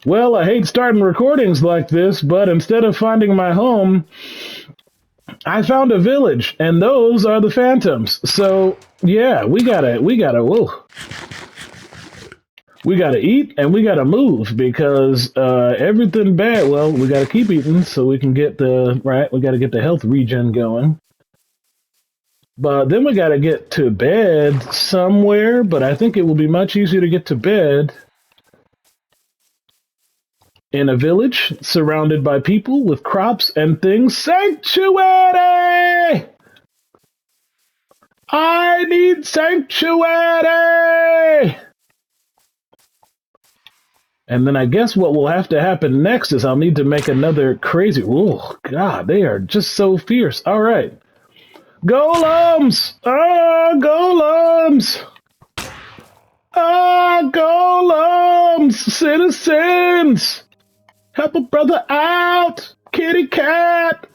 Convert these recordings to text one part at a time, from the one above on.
Well, I hate starting recordings like this, but instead of finding my home, I found a village, and those are the phantoms. So, yeah, whoa. We gotta eat and we gotta move because everything bad. Well, we gotta keep eating so we can get we gotta get the health regen going. But then we gotta get to bed somewhere, but I think it will be much easier to get to bed in a village surrounded by people with crops and things. Sanctuary! I need sanctuary! And then I guess what will have to happen next is I'll need to make another crazy. Oh, God, they are just so fierce. All right. Golems! Ah, golems! Ah, golems! Citizens! Help a brother out! Kitty cat!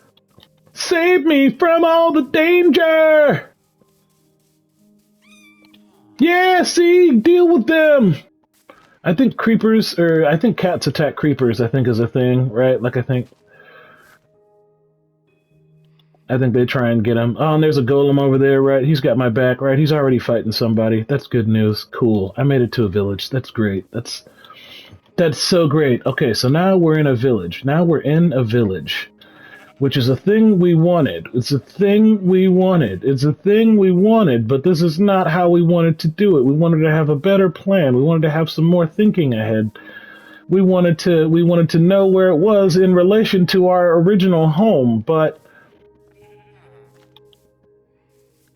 Save me from all the danger! Yeah, see? Deal with them! I think I think cats attack creepers, I think is a thing, right? Like, I think they try and get him. Oh, and there's a golem over there, right? He's got my back, right? He's already fighting somebody. That's good news. Cool. I made it to a village. That's great. That's so great. Okay, so now we're in a village. Which is a thing we wanted. It's a thing we wanted. But this is not how we wanted to do it. We wanted to have a better plan. We wanted to have some more thinking ahead. We wanted to know where it was in relation to our original home, but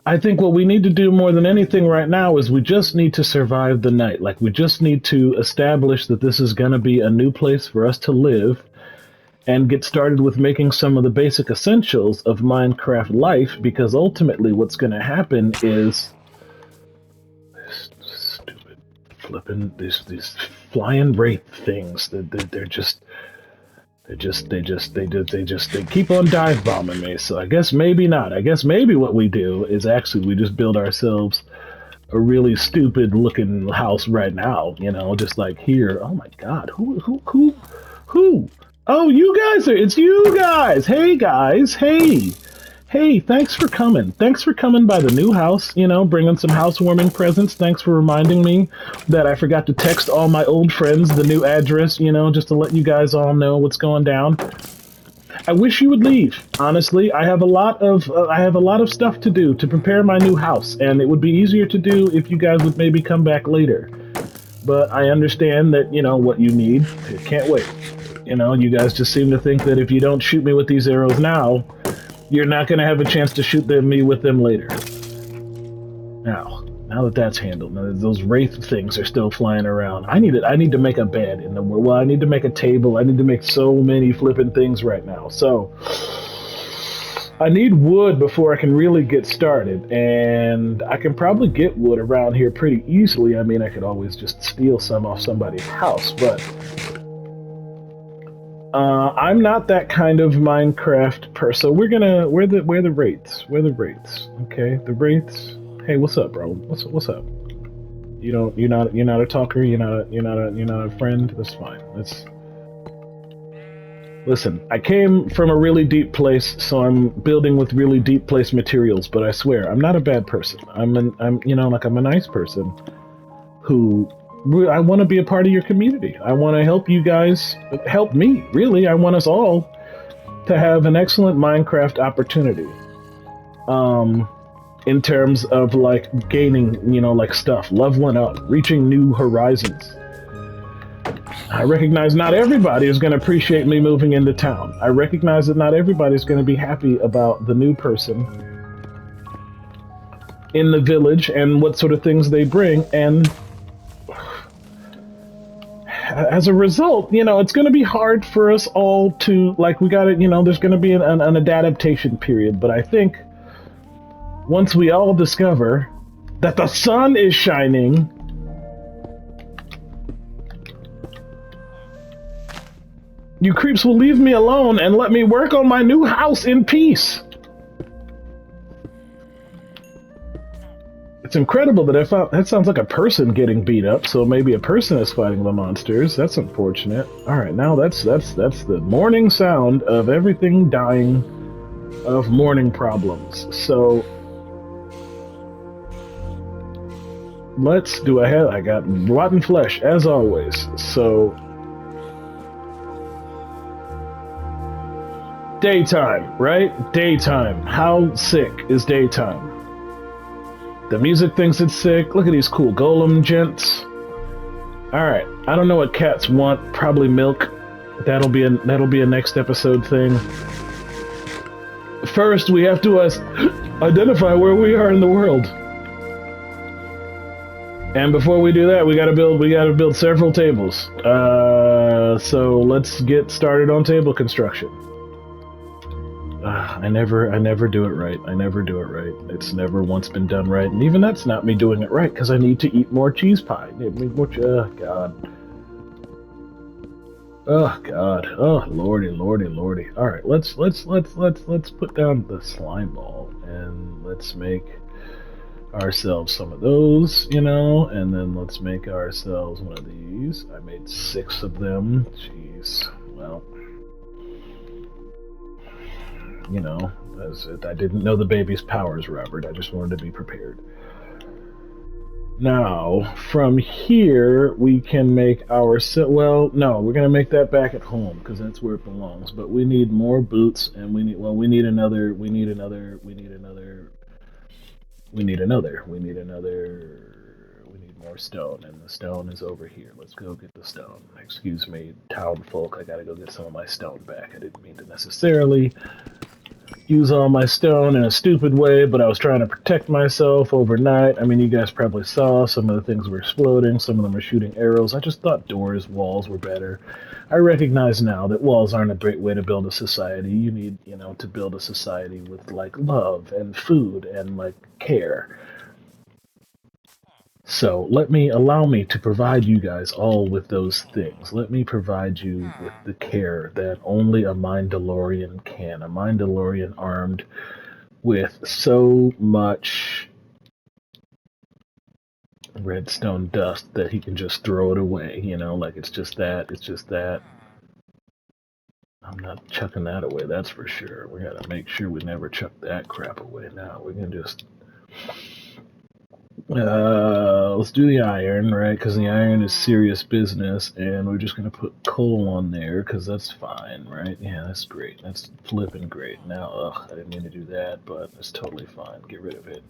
I think what we need to do more than anything right now is we just need to survive the night. Like, we just need to establish that this is going to be a new place for us to live and get started with making some of the basic essentials of Minecraft life, because ultimately what's going to happen is stupid flipping these flying wraith things. They keep on dive bombing me. So I guess maybe not. I guess maybe what we do is actually we just build ourselves a really stupid looking house right now. You know, just like here. Oh my God, who? Oh, it's you guys. Hey guys, hey, thanks for coming. Thanks for coming by the new house, you know, bringing some housewarming presents. Thanks for reminding me that I forgot to text all my old friends the new address, you know, just to let you guys all know what's going down. I wish you would leave. Honestly, I have a lot of stuff to do to prepare my new house, and it would be easier to do if you guys would maybe come back later. But I understand that, you know, what you need. I can't wait. You know, you guys just seem to think that if you don't shoot me with these arrows now, you're not going to have a chance to shoot me with them later. Now that that's handled, those wraith things are still flying around. I need to make a bed in the world. Well, I need to make a table. I need to make so many flipping things right now. So I need wood before I can really get started, and I can probably get wood around here pretty easily. I mean, I could always just steal some off somebody's house, but I'm not that kind of Minecraft person. So we're the wraiths. We're the wraiths. Okay, the wraiths. Hey, what's up, bro? What's up? You're not a talker. You're not a friend. That's fine. Listen. I came from a really deep place, so I'm building with really deep place materials. But I swear, I'm not a bad person. I'm a nice person who. I want to be a part of your community. I want to help you guys, help me, really. I want us all to have an excellent Minecraft opportunity. In terms of, like, gaining, you know, like, stuff, leveling up, reaching new horizons. I recognize not everybody is going to appreciate me moving into town. I recognize that not everybody is going to be happy about the new person in the village and what sort of things they bring, and as a result, you know, it's going to be hard for us all to, like, we got to, you know, there's going to be an adaptation period. But I think once we all discover that the sun is shining, you creeps will leave me alone and let me work on my new house in peace. It's incredible that I found that sounds like a person getting beat up. So maybe a person is fighting the monsters. That's unfortunate. All right, now that's the morning sound of everything dying of morning problems. So let's do I got rotten flesh as always. So daytime, right? Daytime. How sick is daytime? The music thinks it's sick. Look at these cool golem gents. Alright, I don't know what cats want. Probably milk. That'll be a next episode thing. First, we have to identify where we are in the world. And before we do that, we gotta build several tables. So let's get started on table construction. I never do it right. I never do it right. It's never once been done right, and even that's not me doing it right because I need to eat more cheese pie. Oh God. Oh God. Oh lordy. All right, let's put down the slime ball and let's make ourselves some of those, you know, and then let's make ourselves one of these. I made 6 of them. Jeez. Well. You know, I didn't know the baby's powers, Robert. I just wanted to be prepared. Now, from here, we can make our well, no, we're going to make that back at home, because that's where it belongs. But we need more boots, and we need more stone, and the stone is over here. Let's go get the stone. Excuse me, town folk, I gotta go get some of my stone back. I didn't mean to necessarily use all my stone in a stupid way, but I was trying to protect myself overnight. I mean, you guys probably saw some of the things were exploding, some of them were shooting arrows. I just thought walls were better. I recognize now that walls aren't a great way to build a society. You need, you know, to build a society with, like, love and food and, like, care. So allow me to provide you guys all with those things. Let me provide you with the care that only a Mindalorian can. A Mindalorian armed with so much redstone dust that he can just throw it away, you know, like it's just that. I'm not chucking that away, that's for sure. We gotta make sure we never chuck that crap away now. We can just let's do the iron, right? Because the iron is serious business, and we're just gonna put coal on there because that's fine, right? Yeah, that's great. That's flipping great. Now, I didn't mean to do that, but it's totally fine. Get rid of it.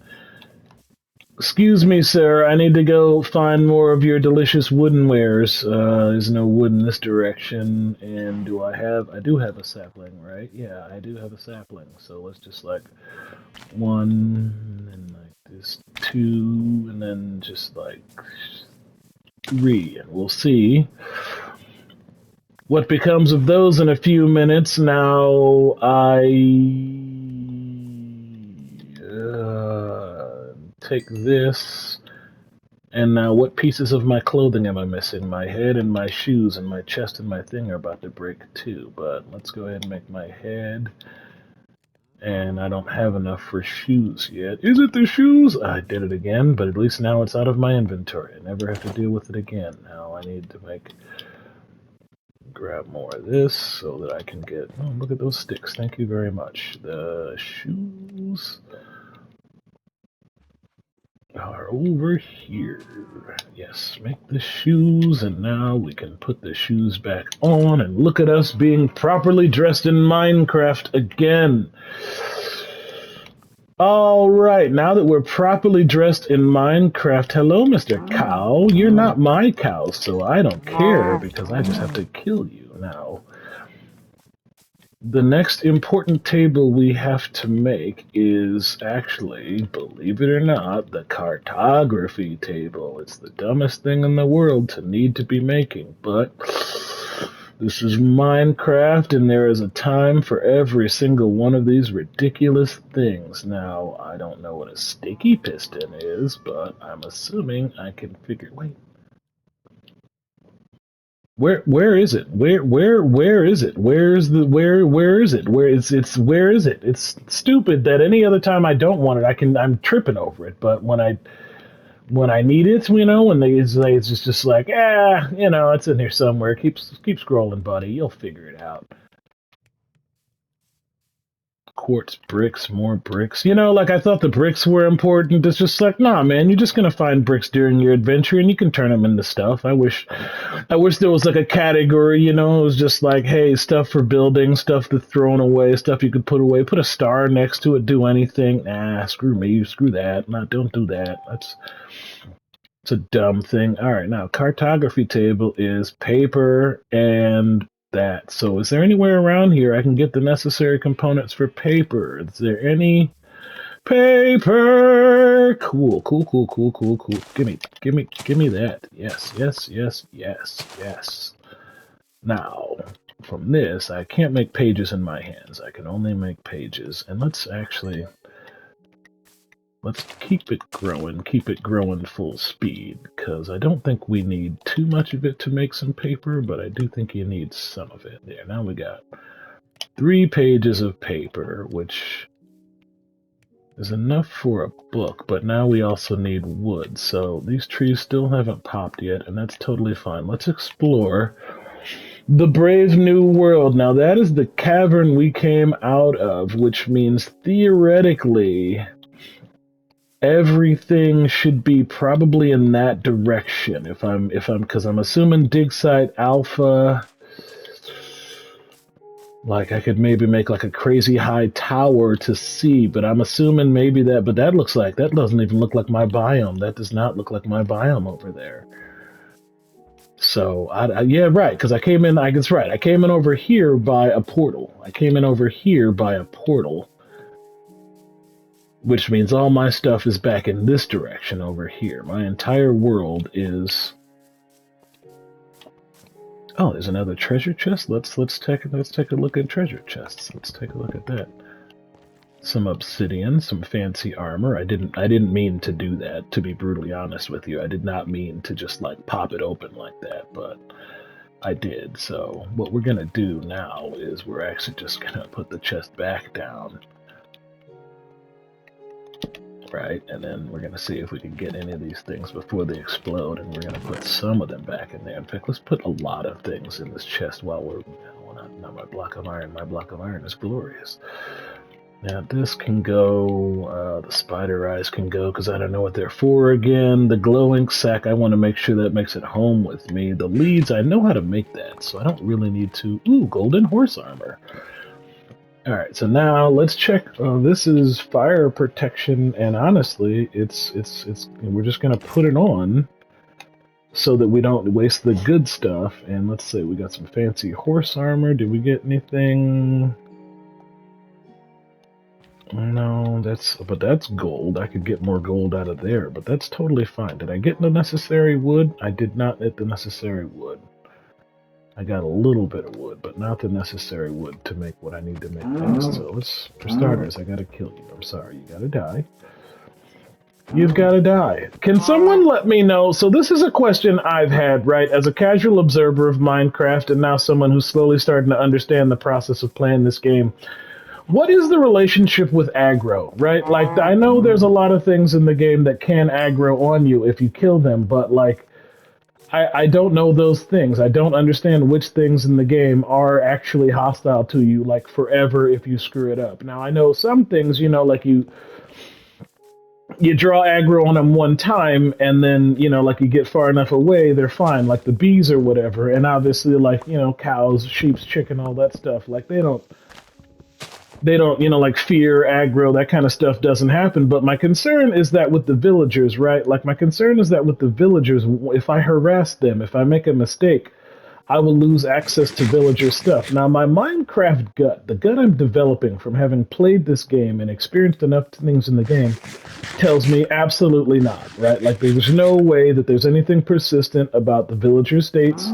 Excuse me, sir. I need to go find more of your delicious wooden wares. There's no wood in this direction, and I do have a sapling, right? Yeah, I do have a sapling. So let's just like 1 and like this 2, and then just like 3, and we'll see what becomes of those in a few minutes. Now take this, and now what pieces of my clothing am I missing? My head and my shoes and my chest and my thing are about to break too, but let's go ahead and make my head. And I don't have enough for shoes yet. Is it the shoes? I did it again, but at least now it's out of my inventory. I never have to deal with it again. Now I need to grab more of this so that I can get... Oh, look at those sticks. Thank you very much. The shoes are over here. Yes, make the shoes, and now we can put the shoes back on, and look at us being properly dressed in Minecraft again. Alright, now that we're properly dressed in Minecraft, hello, Mr. Cow. You're not my cow, so I don't care, because I just have to kill you now. The next important table we have to make is actually, believe it or not, the cartography table. It's the dumbest thing in the world to need to be making, but this is Minecraft, and there is a time for every single one of these ridiculous things. Now, I don't know what a sticky piston is, but I'm assuming I can figure... Wait. Where is it? Where is it? Where is it? Where is it? It's stupid that any other time I don't want it, I'm tripping over it, but when I when I need it, when it's just like, it's in here somewhere. Keep scrolling, buddy. You'll figure it out. Quartz bricks, more bricks. Like I thought the bricks were important. It's just like, nah, man, you're just gonna find bricks during your adventure, and you can turn them into stuff. I wish there was like a category. It was just like, hey, stuff for building, stuff that's thrown away, stuff you could put away. Put a star next to it. Do anything. Nah, screw me, screw that. Nah, don't do that. It's a dumb thing. All right, now cartography table is paper and that. So is there anywhere around here I can get the necessary components for paper? Is there any paper? Cool, cool, cool, cool, cool, cool. Give me that. Yes, yes, yes, yes, yes. Now, from this, I can't make pages in my hands. I can only make pages. And let's keep it growing full speed, because I don't think we need too much of it to make some paper, but I do think you need some of it. There, now we got 3 pages of paper, which is enough for a book, but now we also need wood, so these trees still haven't popped yet, and that's totally fine. Let's explore the brave new world. Now that is the cavern we came out of, which means theoretically everything should be probably in that direction. Because I'm assuming dig site alpha. Like I could maybe make like a crazy high tower to see, but I'm assuming maybe that. But that doesn't even look like my biome. That does not look like my biome over there. So yeah, right. Because I came in. I guess right. I came in over here by a portal. Which means all my stuff is back in this direction over here. My entire world is. Oh, there's another treasure chest. Let's take a look at treasure chests. Let's take a look at that. Some obsidian, some fancy armor. I didn't mean to do that, to be brutally honest with you. I did not mean to just like pop it open like that, but I did. So what we're gonna do now is we're actually just gonna put the chest back down. Right, and then we're gonna see if we can get any of these things before they explode, and we're gonna put some of them back in there. In fact, let's put a lot of things in this chest while we're not my block of iron. My block of iron is glorious. Now this can go, the spider eyes can go because I don't know what they're for again. The glowing sack, I want to make sure that makes it home with me. The leads, I know how to make that, so I don't really need to. Ooh, golden horse armor. Alright, so now let's check. This is fire protection, and honestly, we're just gonna put it on so that we don't waste the good stuff. And let's say we got some fancy horse armor. Did we get anything? No, but that's gold. I could get more gold out of there, but that's totally fine. Did I get the necessary wood? I did not get the necessary wood. I got a little bit of wood, but not the necessary wood to make what I need to make next. So for starters, I gotta kill you. I'm sorry, you gotta die. You've gotta die. Can someone let me know? So this is a question I've had, right? As a casual observer of Minecraft and now someone who's slowly starting to understand the process of playing this game. What is the relationship with aggro, right? Like, I know there's a lot of things in the game that can aggro on you if you kill them, but like, I don't know those things. I don't understand which things in the game are actually hostile to you, like forever if you screw it up. Now, I know some things, like you draw aggro on them one time, and then, like you get far enough away, they're fine, like the bees or whatever. And obviously, like, cows, sheep, chicken, all that stuff, like they don't, like fear, aggro, that kind of stuff doesn't happen. But my concern is that with the villagers, right? Like my concern is that with the villagers, if I harass them, if I make a mistake, I will lose access to villager stuff. Now, my Minecraft gut, the gut I'm developing from having played this game and experienced enough things in the game, tells me absolutely not, right? Like there's no way that there's anything persistent about the villager states.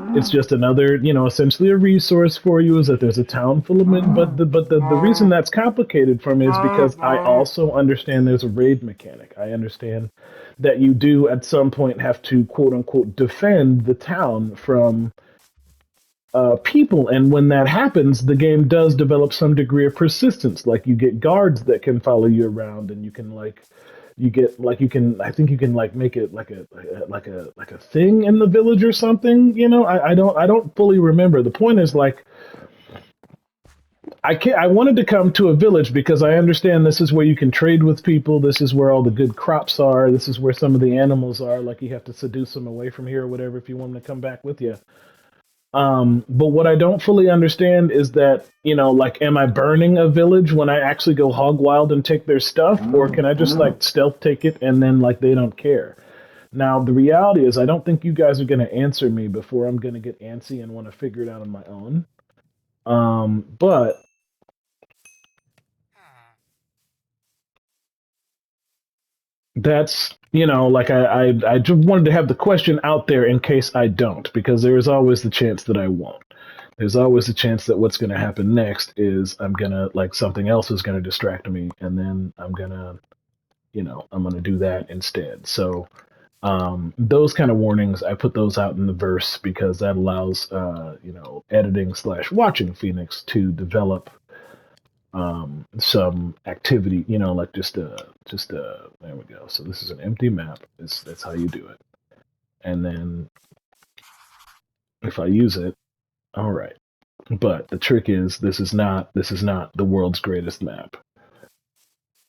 It's just another, essentially a resource for you is that there's a town full of men. But the reason that's complicated for me is because I also understand there's a raid mechanic. I understand that you do at some point have to quote unquote defend the town from people, and when that happens, the game does develop some degree of persistence. Like you get guards that can follow you around, and you can like You get like you can. I think you can like make it like a thing in the village or something. You know, I don't fully remember. The point is like I can't. I wanted to come to a village because I understand this is where you can trade with people. This is where all the good crops are. This is where some of the animals are. Like you have to seduce them away from here or whatever if you want them to come back with you. But what I don't fully understand is that, you know, like, am I burning a village when I actually go hog wild and take their stuff, or can I just like stealth take it and then like they don't care? Now the reality is, I don't think you guys are going to answer me before I'm going to get antsy and want to figure it out on my own. But that's, you know, like I just wanted to have the question out there in case I don't, because there is always the chance that I won't. There's always the chance that what's going to happen next is I'm gonna like something else is going to distract me, and then I'm gonna, you know, I'm gonna do that instead. So those kind of warnings, I put those out in the verse because that allows, you know, editing slash watching Phoenix to develop some activity, you know, like there we go. So this is an empty map. That's how you do it. And then if I use it, all right. But the trick is this is not the world's greatest map.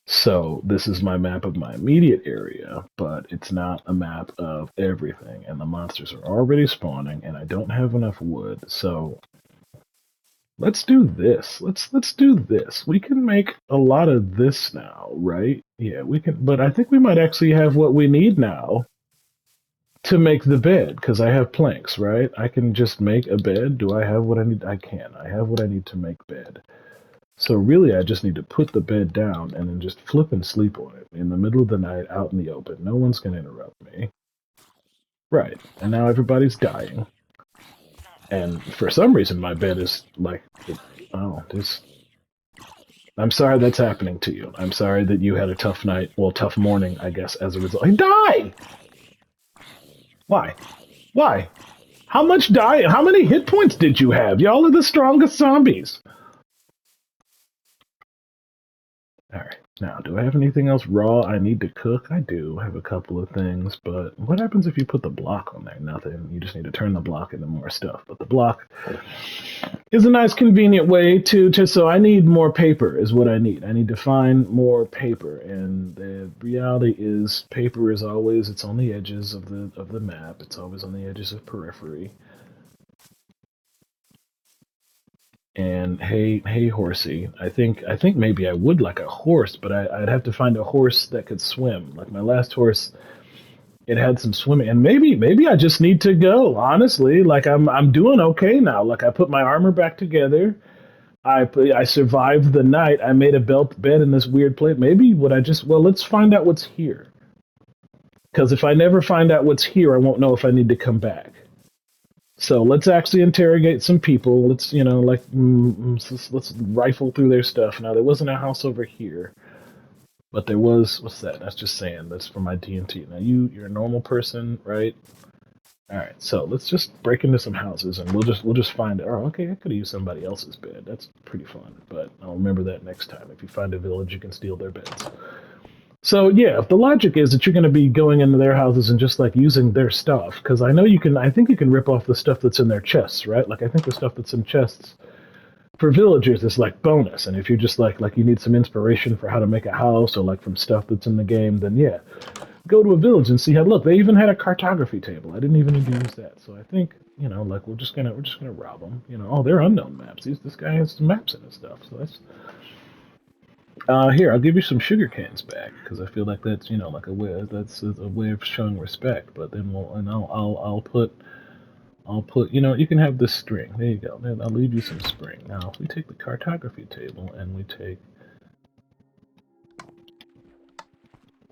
So this is my map of my immediate area, but it's not a map of everything. And the monsters are already spawning, and I don't have enough wood. So let's do this. Let's do this. We can make a lot of this now, right? Yeah, we can. But I think we might actually have what we need now to make the bed because I have planks, right? I can just make a bed. Do I have what I need? I can. I have what I need to make bed. So really, I just need to put the bed down and then just flip and sleep on it in the middle of the night out in the open. No one's going to interrupt me. Right. And now everybody's dying. And for some reason, my bed is like, oh, this. I'm sorry that's happening to you. I'm sorry that you had a tough night. Well, tough morning, I guess, as a result. Die! Why? Why? How much die? How many hit points did you have? Y'all are the strongest zombies. All right. Now, do I have anything else raw I need to cook? I do have a couple of things, but what happens if you put the block on there? Nothing. You just need to turn the block into more stuff. But the block is a nice, convenient way to. So I need more paper. Is what I need. I need to find more paper, and the reality is, paper is always it's on the edges of the map. It's always on the edges of periphery. And hey, horsey. I think maybe I would like a horse, but I'd have to find a horse that could swim. Like my last horse, it had some swimming, and maybe I just need to go. Honestly, like I'm doing okay now. Like I put my armor back together. I survived the night. I made a belt bed in this weird place. Maybe would I just let's find out what's here. Because if I never find out what's here, I won't know if I need to come back. So let's actually interrogate some people. Let's, you know, like, let's rifle through their stuff. Now, there wasn't a house over here, but there was. What's that? That's just saying. That's for my D&T. Now, you're a normal person, right? All right. So let's just break into some houses, and we'll just find. Oh, okay. I could have used somebody else's bed. That's pretty fun. But I'll remember that next time. If you find a village, you can steal their beds. So yeah, if the logic is that you're going to be going into their houses and just like using their stuff, because I know you can. I think you can rip off the stuff that's in their chests, right? Like I think the stuff that's in chests for villagers is like bonus, and if you're just like you need some inspiration for how to make a house or like from stuff that's in the game, then yeah, go to a village and see how. Look, they even had a cartography table. I didn't even need to use that. So I think like we're just gonna rob them. Oh, they're unknown maps. This guy has some maps in his stuff, so that's here, I'll give you some sugar cans back because I feel like that's like a way of showing respect. But then I'll put you can have this string. There you go. Then I'll leave you some spring. Now, if we take the cartography table and we take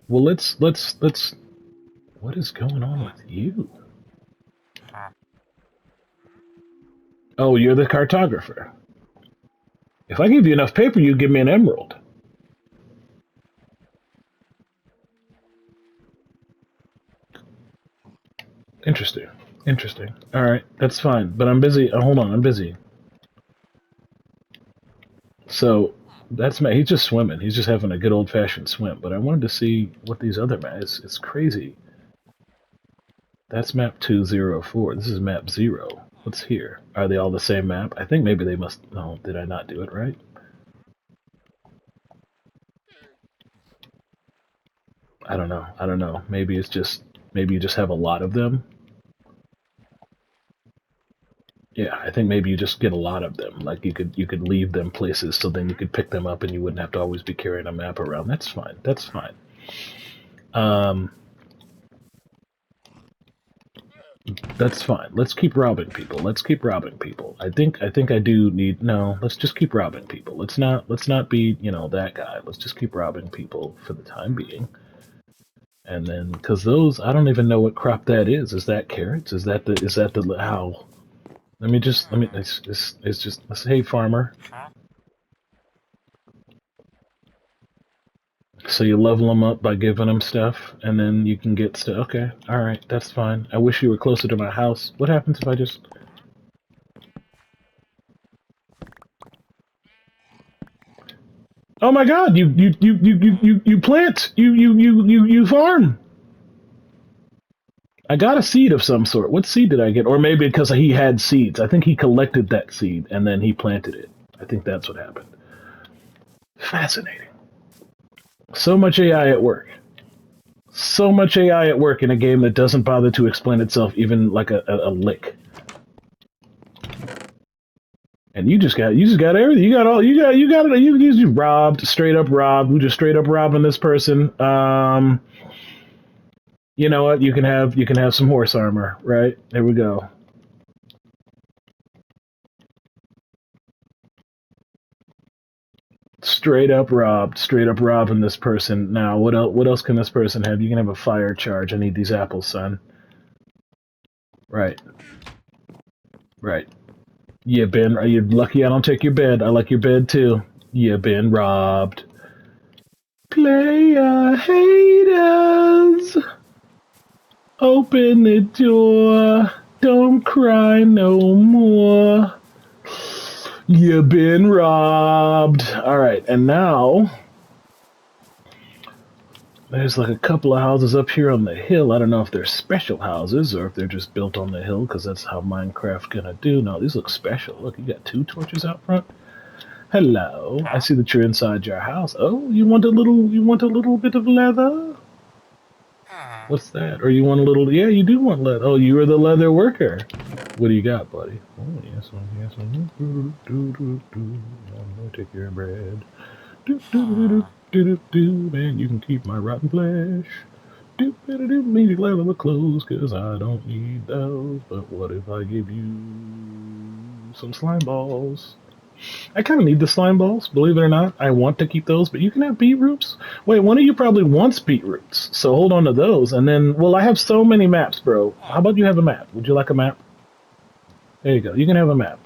let's what is going on with you? Oh, you're the cartographer. If I give you enough paper, you give me an emerald. Interesting. Interesting. All right, that's fine. But I'm busy. Hold on, I'm busy. So That's Matt. He's just swimming. He's just having a good old-fashioned swim. But I wanted to see what these other maps. It's crazy. That's map 204. This is map 0. What's here? Are they all the same map? I think maybe they must... No, did I not do it right? I don't know. I don't know. Maybe it's just... Maybe you just have a lot of them. Yeah, I think maybe you just get a lot of them. Like you could leave them places so then you could pick them up and you wouldn't have to always be carrying a map around. That's fine. That's fine. That's fine. Let's keep robbing people. Let's keep robbing people. I think I do need no, let's just keep robbing people. Let's not be, you know, that guy. Let's just keep robbing people for the time being. And then cuz those I don't even know what crop that is. Is that carrots? Is that the how let me it's just let's hey farmer. So you level them up by giving them stuff, and then you can get stuff. Okay, all right, that's fine. I wish you were closer to my house. What happens if I just? Oh my God! You plant. You farm. I got a seed of some sort. What seed did I get? Or maybe because he had seeds. I think he collected that seed and then he planted it. I think that's what happened. Fascinating. So much AI at work. So much AI at work in a game that doesn't bother to explain itself even like a lick. And you just got everything. You robbed, straight up robbed. We just straight up robbing this person. You know what? You can have some horse armor, right? There we go. Straight up robbing this person. Now, what else can this person have? You can have a fire charge. I need these apples, son. Right. Yeah, Ben, are you lucky I don't take your bed? I like your bed too. Yeah, been robbed. Player haters, open the door. Don't cry no more. You been robbed. All right, and now there's like a couple of houses up here on the hill. I don't know if they're special houses or if they're just built on the hill because that's how Minecraft gonna do. No, these look special. Look, you got 2 torches out front. Hello, I see that you're inside your house. Oh, you want a little bit of leather? What's that? Or you want a little? Yeah, you do want leather. Oh, you are the leather worker. What do you got, buddy? Oh, yes. I'm gonna take your bread. Man, you can keep my rotten flesh. Maybe leather with clothes, cause I don't need those. But what if I give you some slime balls? I kind of need the slime balls, believe it or not. I want to keep those, but you can have beetroots. Wait, one of you probably wants beetroots, so hold on to those. And then, well, I have so many maps, bro. How about you have a map? Would you like a map? There you go. You can have a map.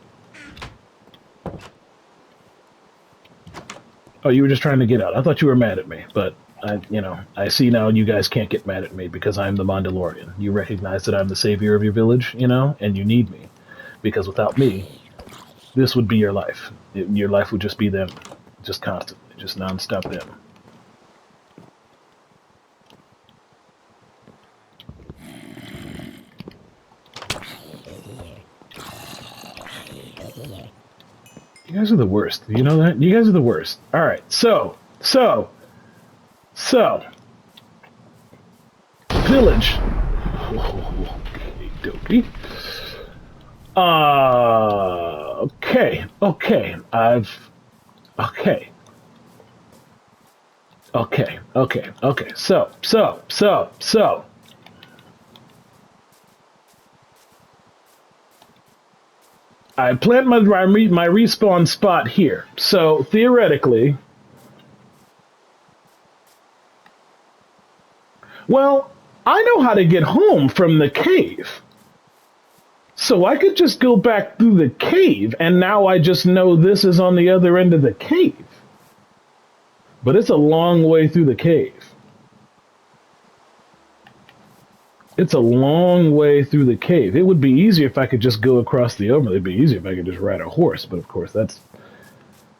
Oh, you were just trying to get out. I thought you were mad at me, but I see now you guys can't get mad at me because I'm the Mandalorian. You recognize that I'm the savior of your village, and you need me. Because without me, this would be your life. Your life would just be them. Just constantly. Just non-stop them. You guys are the worst. You know that? You guys are the worst. Alright, so. Village. Okey dokey. Okay. So. I plant my respawn spot here. So, theoretically... Well, I know how to get home from the cave. So I could just go back through the cave, and now I just know this is on the other end of the cave. But it's a long way through the cave. It's a long way through the cave. It would be easier if I could just go across the open. It'd be easier if I could just ride a horse, but of course that's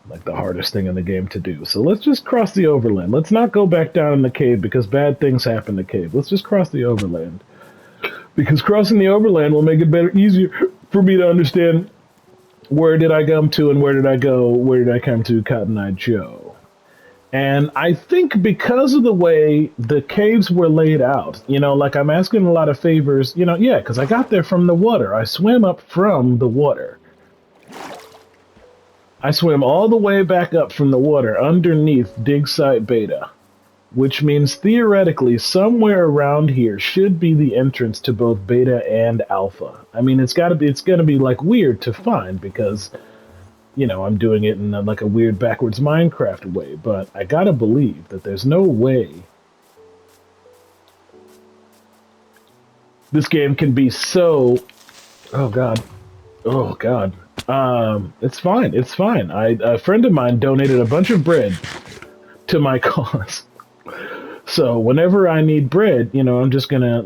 like the hardest thing in the game to do. So let's just cross the overland. Let's not go back down in the cave because bad things happen in the cave. Let's just cross the overland. Because crossing the overland will make it easier for me to understand where did I come to and where did I go, where did I come to, Cotton Eye Joe. And I think because of the way the caves were laid out, you know, like I'm asking a lot of favors, you know, yeah, because I got there from the water. I swam up from the water. I swam all the way back up from the water underneath Dig Site Beta, which means theoretically somewhere around here should be the entrance to both Beta and Alpha. I mean, it's gonna be like weird to find because, you know, I'm doing it in like a weird backwards Minecraft way, but I gotta believe that there's no way this game can be so... Oh god. Oh god. It's fine. It's fine. A friend of mine donated a bunch of bread to my cause. So whenever I need bread, you know, I'm just gonna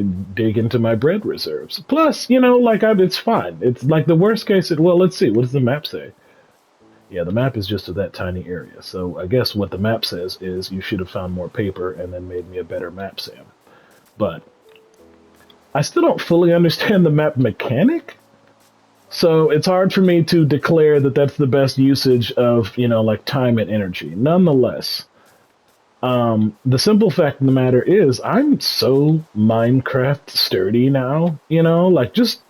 dig into my bread reserves. Plus, you know, like it's fine. It's like the worst case. Well, let's see. What does the map say? Yeah, the map is just of that tiny area. So I guess what the map says is you should have found more paper and then made me a better map, Sam. But I still don't fully understand the map mechanic. So it's hard for me to declare that that's the best usage of, you know, like time and energy. Nonetheless, the simple fact of the matter is I'm so Minecraft sturdy now, you know, like just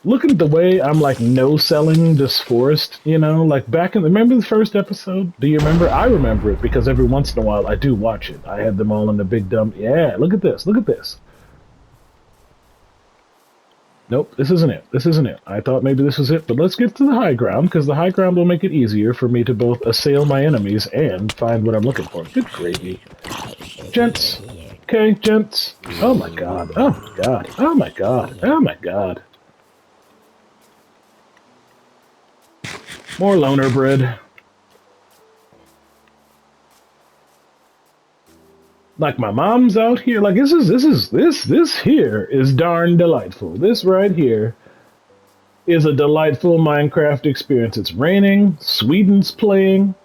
look at the way I'm like no-selling this forest, you know, like remember the first episode? Do you remember? I remember it because every once in a while I do watch it. I had them all in the big dump. Yeah, look at this. Look at this. Nope, this isn't it. This isn't it. I thought maybe this was it, but let's get to the high ground, because the high ground will make it easier for me to both assail my enemies and find what I'm looking for. Good gravy. Gents. Okay, gents. Oh my god. Oh my god. Oh my god. Oh my god. More loner bread. Like my mom's out here. Like this here is darn delightful. This right here is a delightful Minecraft experience. It's raining. Sweden's playing.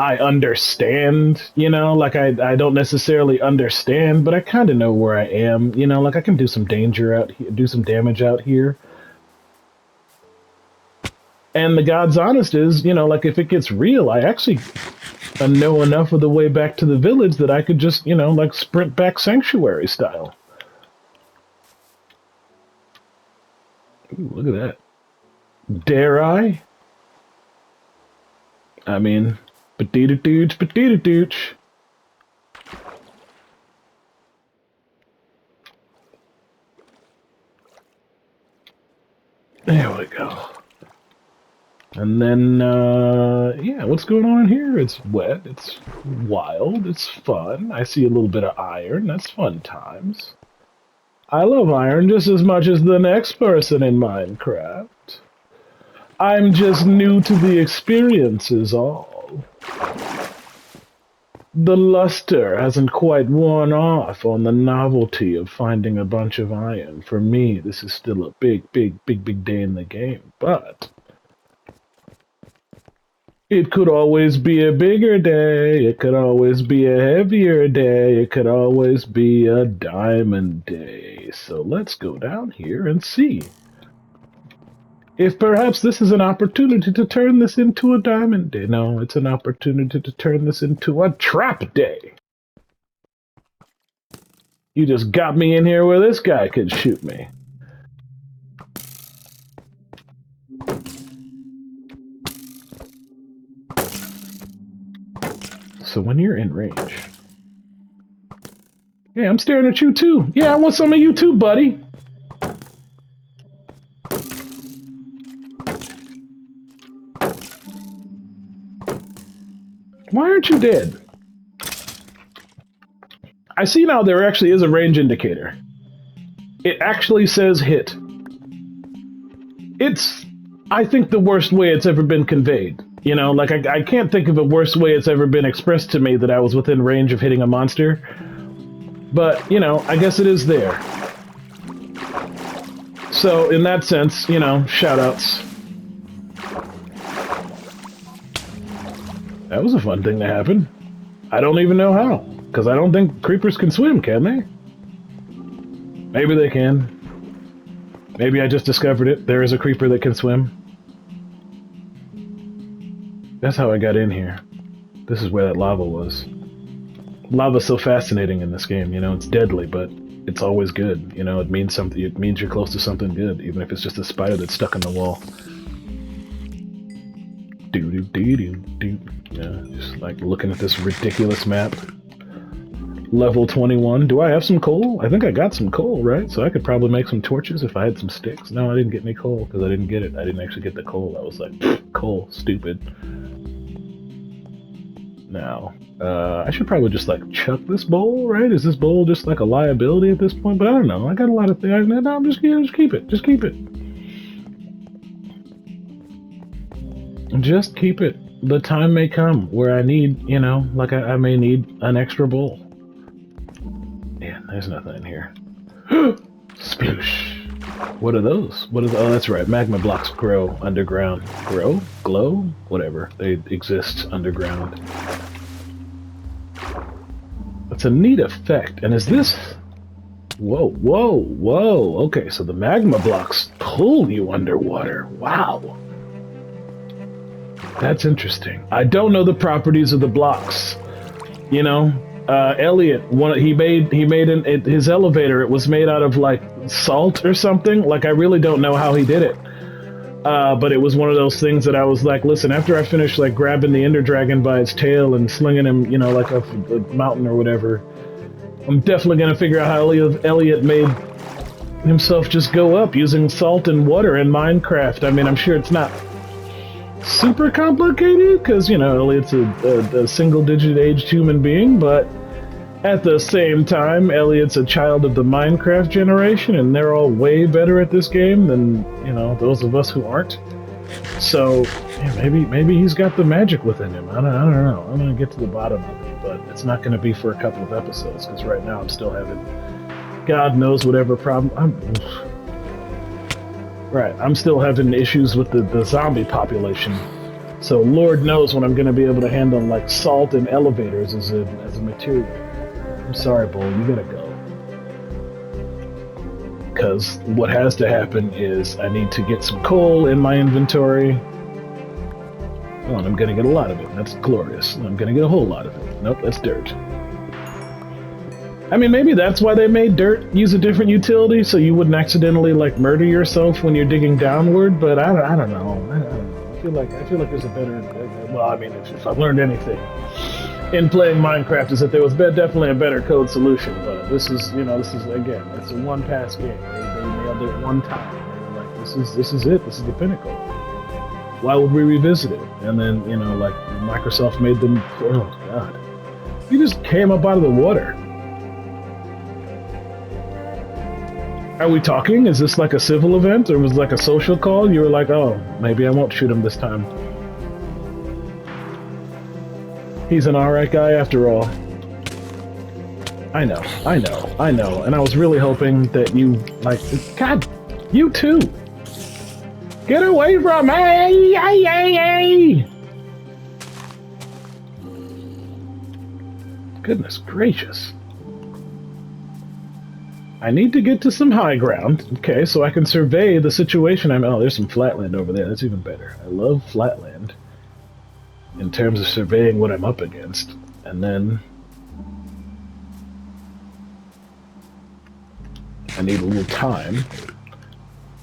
I understand, you know, like I don't necessarily understand, but I kind of know where I am. You know, like I can do some danger out here, do some damage out here. And the God's honest is, you know, like if it gets real, I actually know enough of the way back to the village that I could just, you know, like sprint back Sanctuary style. Ooh, look at that. Dare I? I mean, potato dooch, potato dooch. There we go. And then, yeah, what's going on in here? It's wet, it's wild, it's fun. I see a little bit of iron. That's fun times. I love iron just as much as the next person in Minecraft. I'm just new to the experience is all. The luster hasn't quite worn off on the novelty of finding a bunch of iron. For me, this is still a big day in the game, but it could always be a bigger day, it could always be a heavier day, it could always be a diamond day. So let's go down here and see if perhaps this is an opportunity to turn this into a diamond day. No, it's an opportunity to turn this into a trap day. You just got me in here where this guy could shoot me. So when you're in range... Yeah, I'm staring at you too. Yeah, I want some of you too, buddy. Why aren't you dead? I see now there actually is a range indicator. It actually says hit. It's, I think, the worst way it's ever been conveyed. You know, like, I can't think of a worse way it's ever been expressed to me that I was within range of hitting a monster. But, you know, I guess it is there. So, in that sense, you know, shoutouts. That was a fun thing to happen. I don't even know how, because I don't think creepers can swim, can they? Maybe they can. Maybe I just discovered it. There is a creeper that can swim. That's how I got in here. This is where that lava was. Lava's so fascinating in this game, you know, it's deadly, but it's always good. You know, it means something. It means you're close to something good, even if it's just a spider that's stuck in the wall. Yeah, just like looking at this ridiculous map. Level 21. Do I have some coal? I think I got some coal, right? So I could probably make some torches if I had some sticks. No, I didn't get any coal because I didn't get it. I didn't actually get the coal. I was like, coal, stupid. Now, I should probably just like chuck this bowl, right? Is this bowl just like a liability at this point? But I don't know. I got a lot of things. No, I'm just keep it. Just keep it. Just keep it. The time may come where I need, you know, like I may need an extra bowl. Yeah, there's nothing in here. Sploosh. What are those? Oh, that's right. Magma blocks grow underground. Grow? Glow? Whatever. They exist underground. That's a neat effect. And is this... Whoa, whoa, whoa. Okay, so the magma blocks pull you underwater. Wow. That's interesting. I don't know the properties of the blocks. You know, Elliot, he made his elevator. It was made out of like salt or something. Like I really don't know how he did it. But it was one of those things that I was like, listen, after I finish like grabbing the Ender Dragon by its tail and slinging him, you know, like up a mountain or whatever, I'm definitely gonna figure out how Elliot made himself just go up using salt and water in Minecraft. I mean, I'm sure it's not super complicated because, you know, Elliot's a single-digit aged human being, but at the same time, Elliot's a child of the Minecraft generation, and they're all way better at this game than, you know, those of us who aren't. So, yeah, maybe he's got the magic within him. I don't know. I'm gonna get to the bottom of it, but it's not gonna be for a couple of episodes because right now I'm still having God knows whatever problem. I'm still having issues with the zombie population. So Lord knows when I'm going to be able to handle like salt and elevators as a material. I'm sorry, Bull, you gotta go. Because what has to happen is I need to get some coal in my inventory. Oh, and I'm going to get a lot of it. That's glorious. I'm going to get a whole lot of it. Nope, that's dirt. I mean, maybe that's why they made dirt use a different utility, so you wouldn't accidentally like murder yourself when you're digging downward. But I don't know. I feel like there's a better. Well, I mean, if I've learned anything in playing Minecraft, is that there was definitely a better code solution. But this is again, it's a one-pass game. They nailed it one time. They were like, this is it. This is the pinnacle. Why would we revisit it? And then like Microsoft made them. Oh God, you just came up out of the water. Are we talking? Is this like a civil event, or was it like a social call? You were like, oh, maybe I won't shoot him this time. He's an alright guy after all. I know. And I was really hoping that you, like, God, you too! Get away from me! Goodness gracious. I need to get to some high ground, okay, so I can survey the situation I'm... Oh, there's some flatland over there. That's even better. I love flatland in terms of surveying what I'm up against. And then I need a little time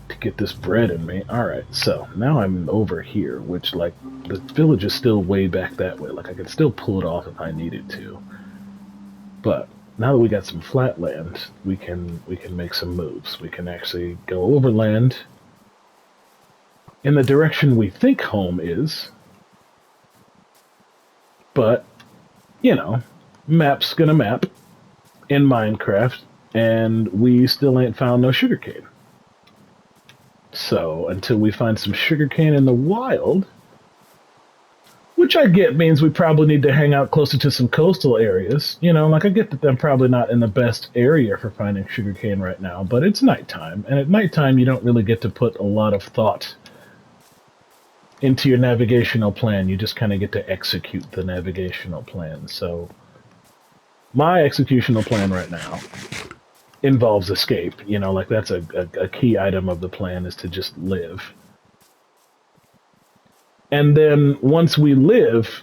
to get this bread in me. Alright, so now I'm over here, which, like, the village is still way back that way. Like, I could still pull it off if I needed to. But now that we got some flat land, we can make some moves. We can actually go overland in the direction we think home is. But, map's gonna map in Minecraft, and we still ain't found no sugarcane. So, until we find some sugarcane in the wild, which I get means we probably need to hang out closer to some coastal areas. Like I get that I'm probably not in the best area for finding sugarcane right now, but it's nighttime, and at nighttime you don't really get to put a lot of thought into your navigational plan. You just kind of get to execute the navigational plan. So my executional plan right now involves escape. You know, like that's a key item of the plan is to just live. And then once we live,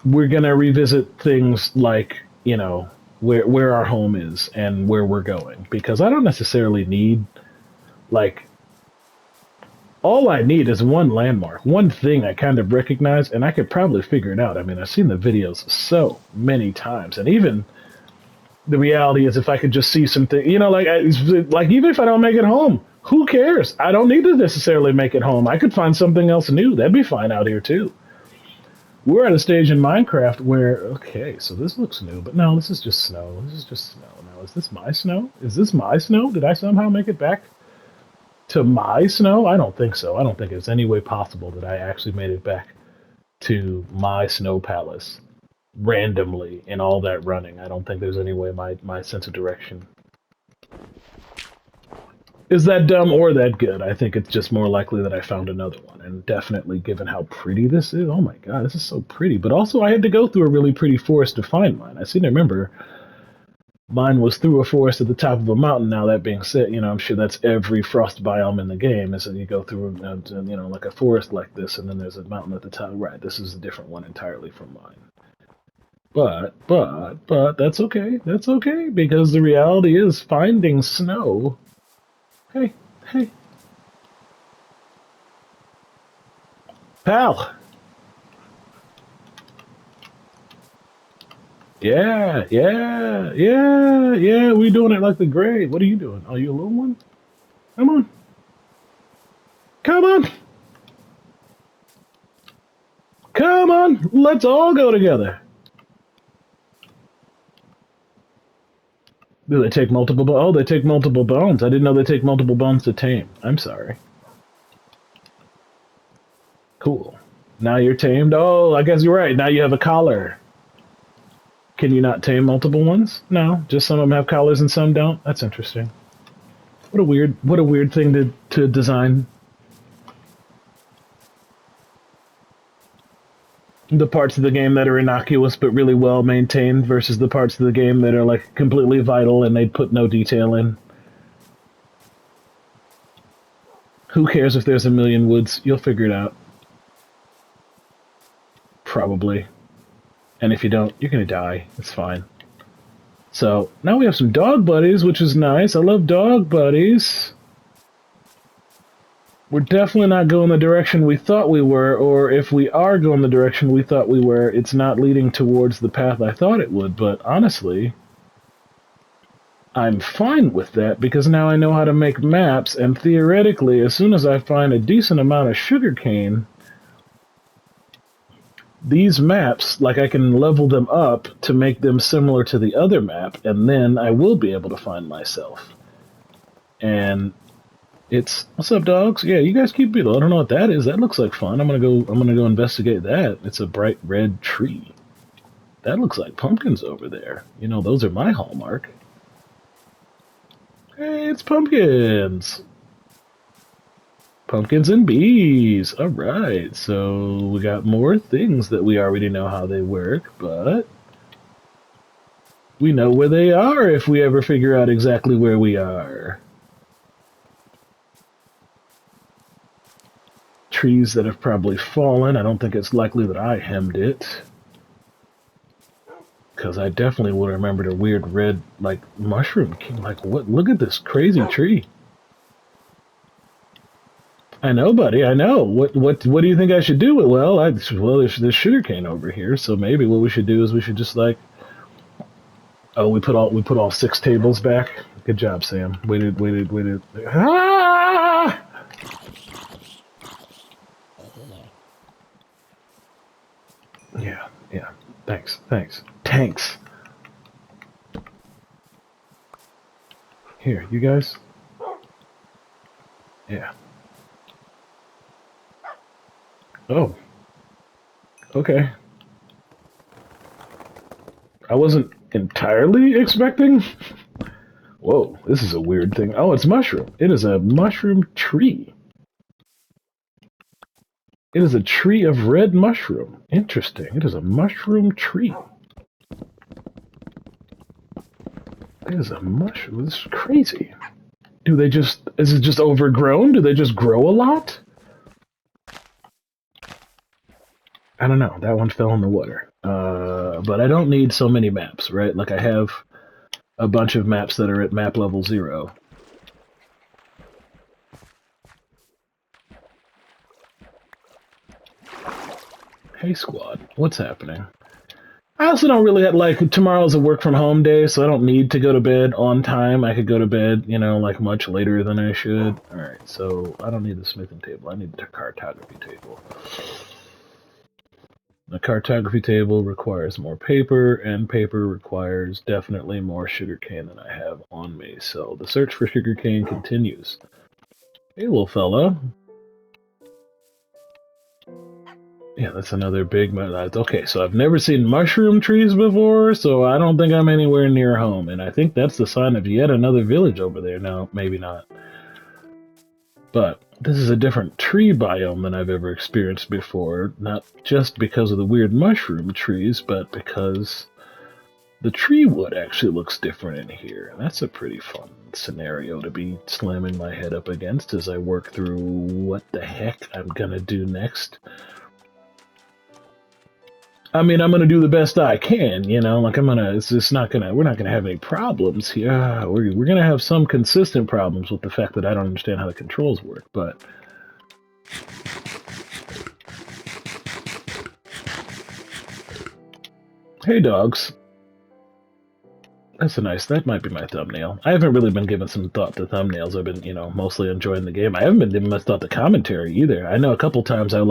we're gonna revisit things like, you know, where our home is and where we're going. Because I don't necessarily need like all I need is one landmark, one thing I kind of recognize, and I could probably figure it out. I mean, I've seen the videos so many times, and even the reality is, if I could just see something, you know, like even if I don't make it home, who cares? I don't need to necessarily make it home. I could find something else new. That'd be fine out here too. We're at a stage in Minecraft where, okay, so this looks new, but no, this is just snow. This is just snow. Now, is this my snow? Is this my snow? Did I somehow make it back to my snow? I don't think so. I don't think it's any way possible that I actually made it back to my snow palace randomly in all that running. I don't think there's any way my sense of direction is that dumb or that good. I think it's just more likely that I found another one. And definitely, given how pretty this is, oh my god, this is so pretty. But also, I had to go through a really pretty forest to find mine. I seem to remember mine was through a forest at the top of a mountain. Now, that being said, you know, I'm sure that's every frost biome in the game, is that you go through, you know, like a forest like this, and then there's a mountain at the top. Right, this is a different one entirely from mine. But, that's okay. That's okay, because the reality is finding snow. Hey, hey, pal. Yeah. We doing it like the gray. What are you doing? Are you a little one? Come on. Come on. Come on. Let's all go together. Do they take multiple bones? Oh, they take multiple bones. I didn't know they take multiple bones to tame. I'm sorry. Cool. Now you're tamed. Oh, I guess you're right. Now you have a collar. Can you not tame multiple ones? No, just some of them have collars and some don't. That's interesting. What a weird thing to design. The parts of the game that are innocuous but really well maintained versus the parts of the game that are like completely vital and they put no detail in. Who cares if there's a million woods? You'll figure it out. Probably. And if you don't, you're gonna die. It's fine. So, now we have some dog buddies, which is nice. I love dog buddies. We're definitely not going the direction we thought we were, or if we are going the direction we thought we were, it's not leading towards the path I thought it would. But honestly, I'm fine with that, because now I know how to make maps, and theoretically, as soon as I find a decent amount of sugarcane, these maps, like, I can level them up to make them similar to the other map, and then I will be able to find myself. And it's, what's up, dogs? Yeah, you guys keep below. I don't know what that is. That looks like fun. I'm gonna go investigate that. It's a bright red tree. That looks like pumpkins over there. You know, those are my hallmark. Hey, it's pumpkins. Pumpkins and bees. All right, so we got more things that we already know how they work, but we know where they are if we ever figure out exactly where we are. Trees that have probably fallen. I don't think it's likely that I hemmed it, because I definitely would have remembered a weird red, like, mushroom king. Like, what? Look at this crazy tree. I know, buddy. I know. What do you think I should do? Well, there's sugarcane over here, so maybe what we should do is we should just like, oh, we put all 6 tables back. Good job, Sam. Waited. Ah! Yeah. Thanks. Here, you guys. Yeah. Oh. Okay. I wasn't entirely expecting. Whoa, this is a weird thing. Oh, it's mushroom. It is a mushroom tree. It is a tree of red mushroom. Interesting. It is a mushroom tree. It is a mushroom. This is crazy. Is it just overgrown? Do they just grow a lot? I don't know. That one fell in the water. But I don't need so many maps, right? Like, I have a bunch of maps that are at map level 0. Hey, squad. What's happening? I also don't really like, tomorrow's a work from home day, so I don't need to go to bed on time. I could go to bed, you know, like much later than I should. Alright, so I don't need the smithing table. I need the cartography table. The cartography table requires more paper, and paper requires definitely more sugarcane than I have on me. So the search for sugarcane continues. Hey, little fella. Yeah, that's another big... Okay, so I've never seen mushroom trees before, so I don't think I'm anywhere near home. And I think that's the sign of yet another village over there. No, maybe not. But this is a different tree biome than I've ever experienced before. Not just because of the weird mushroom trees, but because the tree wood actually looks different in here. That's a pretty fun scenario to be slamming my head up against as I work through what the heck I'm gonna do next. I mean, I'm gonna do the best I can, you know. Like we're not gonna have any problems here. We're gonna have some consistent problems with the fact that I don't understand how the controls work. But hey, dogs. That might be my thumbnail. I haven't really been giving some thought to thumbnails. I've been, you know, mostly enjoying the game. I haven't been giving much thought to commentary either. I know a couple times I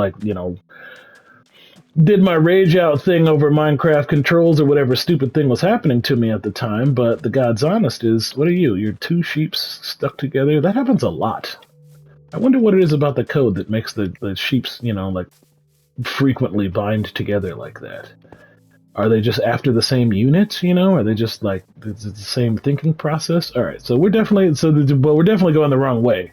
did my rage out thing over Minecraft controls or whatever stupid thing was happening to me at the time, but the God's honest is, what are you? You're two sheep stuck together? That happens a lot. I wonder what it is about the code that makes the sheeps, you know, like, frequently bind together like that. Are they just after the same unit, you know? Are they just, like, it's the same thinking process? Alright, so we're definitely going the wrong way,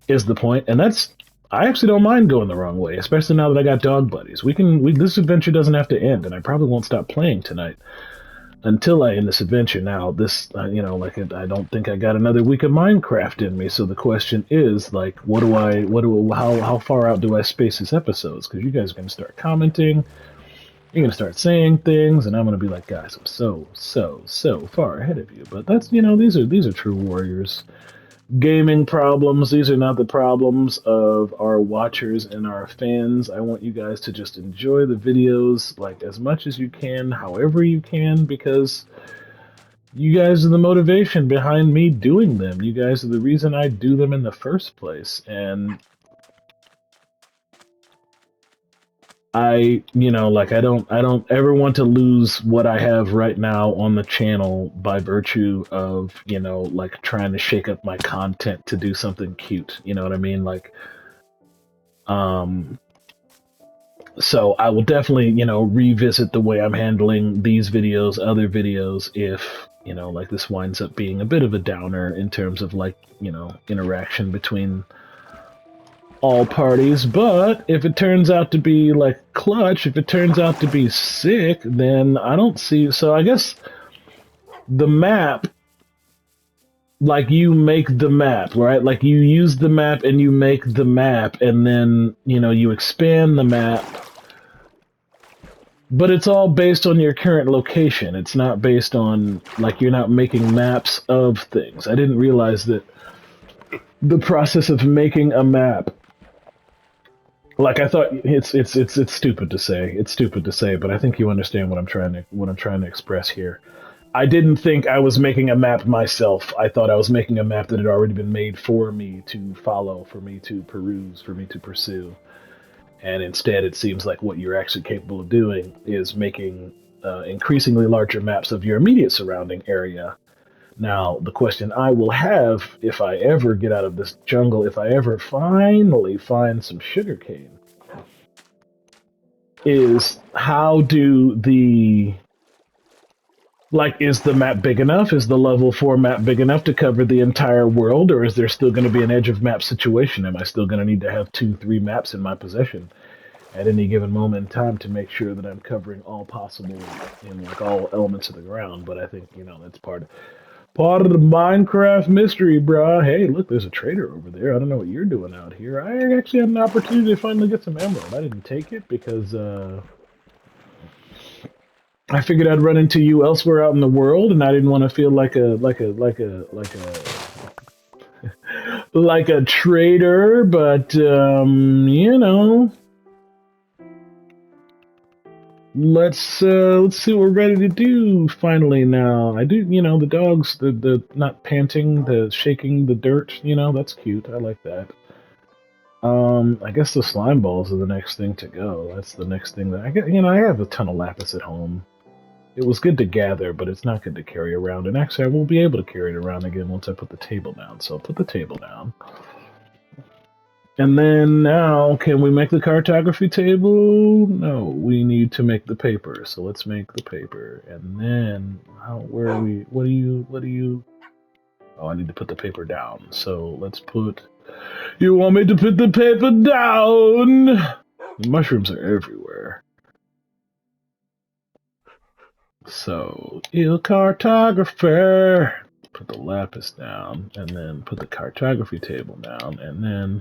is the point, and that's... I actually don't mind going the wrong way, especially now that I got dog buddies. This adventure doesn't have to end, and I probably won't stop playing tonight until I end this adventure. Now, I don't think I got another week of Minecraft in me. So the question is, like, how far out do I space these episodes? Because you guys are gonna start commenting, you're gonna start saying things, and I'm gonna be like, guys, I'm so far ahead of you. But that's, you know, these are true warriors. Gaming problems. These are not the problems of our watchers and our fans. I want you guys to just enjoy the videos like as much as you can, however you can, because you guys are the motivation behind me doing them. You guys are the reason I do them in the first place. And I don't ever want to lose what I have right now on the channel by virtue of, you know, like trying to shake up my content to do something cute. You know what I mean? Like, so I will definitely, you know, revisit the way I'm handling these videos, other videos, if, you know, like this winds up being a bit of a downer in terms of, like, you know, interaction between all parties. But if it turns out to be like clutch, if it turns out to be sick, then I don't see. So I guess the map, like, you make the map, right? Like, you use the map and you make the map, and then, you know, you expand the map, but it's all based on your current location. It's not based on, like, you're not making maps of things. I didn't realize that the process of making a map, like, I thought it's stupid to say. It's stupid to say, but I think you understand what I'm trying to express here. I didn't think I was making a map myself. I thought I was making a map that had already been made for me to follow, for me to peruse, for me to pursue. And instead, it seems like what you're actually capable of doing is making increasingly larger maps of your immediate surrounding area. Now, the question I will have if I ever get out of this jungle, if I ever finally find some sugarcane, is how do the... Like, is the map big enough? Is the level 4 map big enough to cover the entire world, or is there still going to be an edge of map situation? Am I still going to need to have 2, 3 maps in my possession at any given moment in time to make sure that I'm covering all possible in like all elements of the ground? But I think that's part of the Minecraft mystery, bruh. Hey, look, there's a trader over there. I don't know what you're doing out here. I actually had an opportunity to finally get some emerald. I didn't take it because I figured I'd run into you elsewhere out in the world, and I didn't want to feel like a traitor. But let's see what we're ready to do finally. Now I do, the dogs, the not panting, the shaking the dirt. That's cute. I like that. I guess the slime balls are the next thing to go. That's the next thing that I get. I have a ton of lapis at home. It was good to gather, but it's not good to carry around. And actually, I won't be able to carry it around again once I put the table down. So I'll put the table down. And then now, can we make the cartography table? No, we need to make the paper. So let's make the paper. And then, where are we? What do you? Oh, I need to put the paper down. So let's put... You want me to put the paper down? The mushrooms are everywhere. So, il cartographer. Put the lapis down, and then put the cartography table down, and then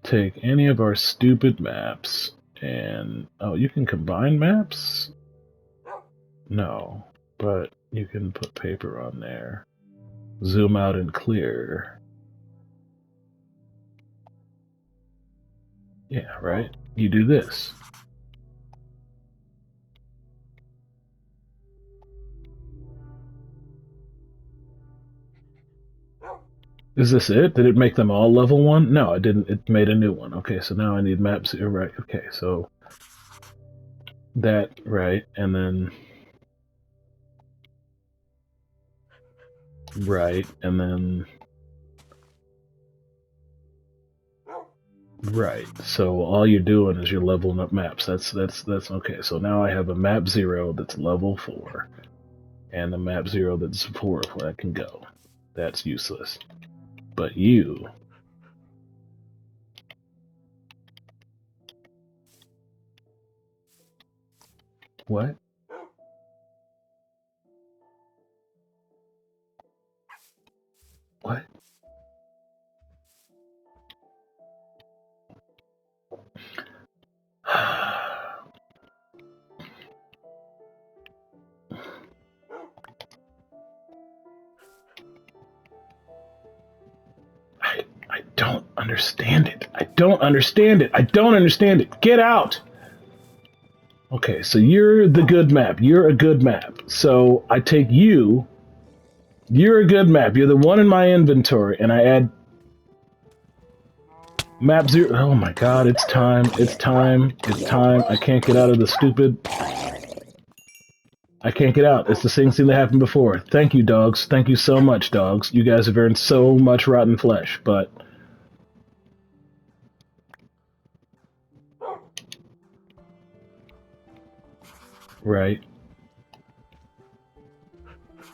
take any of our stupid maps, and... Oh, you can combine maps? No, but you can put paper on there. Zoom out and clear. Yeah, right? You do this. Is this it? Did it make them all level 1? No, it didn't. It made a new one. Okay, so now I need maps. Right, okay, so... That, right, and then... Right, and then... Right, so all you're doing is you're leveling up maps. That's okay. So now I have a map 0 that's level 4, and a map 0 that's 4 where I can go. That's useless. But you... What? What? I don't understand it. I don't understand it. I don't understand it. Get out! Okay, so you're the good map. You're a good map. So I take you. You're a good map. You're the one in my inventory, and I add map 0. Oh my god, it's time. It's time. It's time. I can't get out of the stupid... I can't get out. It's the same thing that happened before. Thank you, dogs. Thank you so much, dogs. You guys have earned so much rotten flesh, but... Right.